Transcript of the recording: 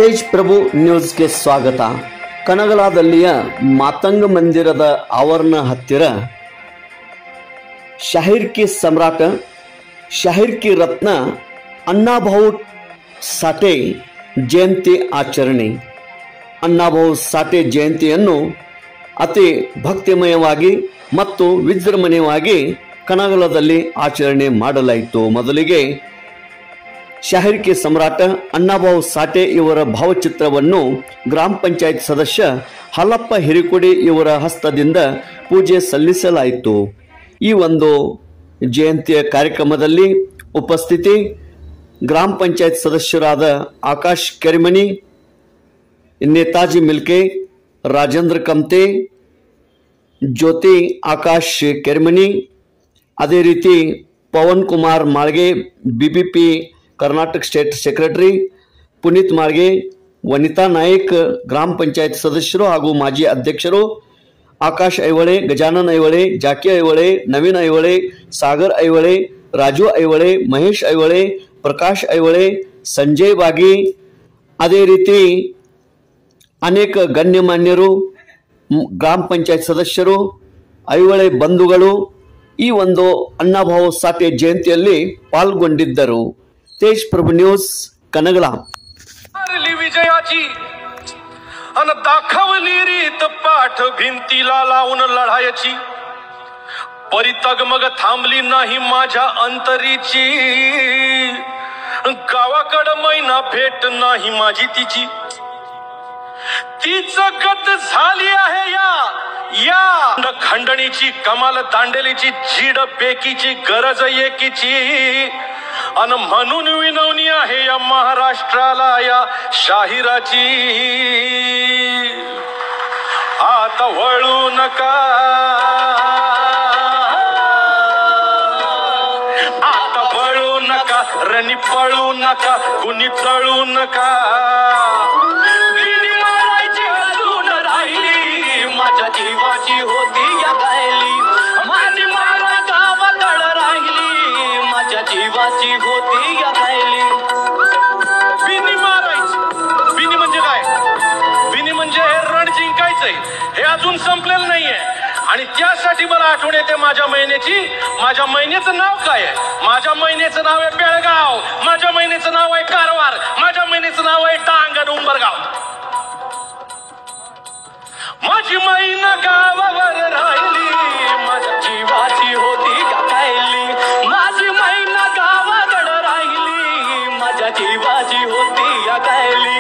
ತೇಜ್ ಪ್ರಭು ನ್ಯೂಸ್ಗೆ ಸ್ವಾಗತ. ಕನಗಲಾದಲ್ಲಿಯ ಮಾತಂಗ ಮಂದಿರದ ಆವರಣ ಹತ್ತಿರ ಶಾಹಿರ್ ಕಿ ಸಮ್ರಾಟ, ಶಾಹಿರ್ ಕಿ ರತ್ನ ಅಣ್ಣಾಭಾऊ ಸಾಠೆ ಜಯಂತಿ ಆಚರಣೆ. ಅಣ್ಣಾಭಾऊ ಸಾಠೆ ಜಯಂತಿಯನ್ನು ಅತಿ ಭಕ್ತಿಮಯವಾಗಿ ಮತ್ತು ವಿಜೃಂಭಣೆಯಾಗಿ ಕನಗಲದಲ್ಲಿ ಆಚರಣೆ ಮಾಡಲಾಯಿತು. ಮೊದಲಿಗೆ ಶಾಹಿರ್ ಕಿ ಸಮ್ರಾಟ ಅಣ್ಣಾಭಾऊ ಸಾಠೆ ಇವರ ಭಾವಚಿತ್ರವನ್ನು ಗ್ರಾಮ ಪಂಚಾಯತ್ ಸದಸ್ಯ ಹಾಲಪ್ಪ ಹಿರಿಕೊಡಿ ಇವರ ಹಸ್ತದಿಂದ ಪೂಜೆ ಸಲ್ಲಿಸಲಾಯಿತು. ಈ ಒಂದು ಜಯಂತಿಯ ಕಾರ್ಯಕ್ರಮದಲ್ಲಿ ಉಪಸ್ಥಿತಿ ಗ್ರಾಮ ಪಂಚಾಯತ್ ಸದಸ್ಯರಾದ ಆಕಾಶ್ ಕೆರಿಮನಿ, ನೇತಾಜಿ ಮಿಲ್ಕೆ, ರಾಜೇಂದ್ರ ಕಮ್ತೆ, ಜ್ಯೋತಿ ಆಕಾಶ್ ಕೆರಿಮನಿ, ಅದೇ ರೀತಿ ಪವನ್ ಕುಮಾರ್ ಮಾಳ್ಗೆ, ಬಿಬಿಪಿ कर्नाटक स्टेट सेक्रेटरी, पुनीत माळगे, वनिता नायक ग्राम पंचायत सदस्यರು ಹಾಗೂ ಮಾಜಿ ಅಧ್ಯಕ್ಷರು, ಆಕಾಶ್ ಐವಳೆ, ಗಜಾನನ್ ಐವಳೆ, ಜಾಕಿ ಐವಳೆ, ನವೀನ್ ಐವಳೆ, ಸಾಗರ್ ಐವಳೆ, ರಾಜು ಐವಳೆ, ಮಹೇಶ್ ಐವಳೆ, ಪ್ರಕಾಶ್ ಐವಳೆ, ಸಂಜಯ್ ಬಾಗಿ, ಅದೇ ರೀತಿ ಅನೇಕ ಗಣ್ಯಮಾನ್ಯರು, ಗ್ರಾಮ ಪಂಚಾಯತ್ ಸದಸ್ಯರು, ಐವಳೆ ಬಂಧುಗಳು ಈ ಒಂದು ಅಣ್ಣಾಭಾऊ ಸಾಠೆ ಜಯಂತಿಯಲ್ಲಿ ಪಾಲ್ಗೊಂಡಿದ್ದರು. तेज प्रभु न्यूज कनगला. विजयाची अन दाखवली रीत पाठ भिंतीला लावून लढायची, परितगमग थांबली नाही माझ्या अंतरीची, गावाकडं मैना भेट नाही माझी तिची, तीच गत झाली आहे या खंडणीची, कमाल दांडेलीची, झीड बेकीची, गरज एकीची, अन म्हणून विनवणी आहे या महाराष्ट्राला या शाहिराची. आता वळू नका, आता वळू नका, रणी पळू नका, कुणी तळू नका. बिनी मारायची अजून राहिली, माझ्या जीवाची होती या गायली, माझी मारा गावाकड राहिली, माझ्या जीवाची होती या गायली. बिनी मारायची, बिनी म्हणजे काय? बिनी म्हणजे हे रण जिंकायचंय, हे अजून संपलेलं नाहीये. आणि त्यासाठी मला आठवण येते माझ्या महिन्याची. माझ्या महिन्याचं नाव काय आहे? माझ्या महिन्याचं नाव आहे बेळगाव, माझ्या महिन्याचं नाव आहे कारवार, माझ्या महिन्याचं नाव आहे डांग आणि उंबरगाव. माझी महिना गावावर राहिली, माझ्या जीवाची होती या गायली, माझी महिना गावाकडे राहिली, माझ्या जीवाची होती या गायली.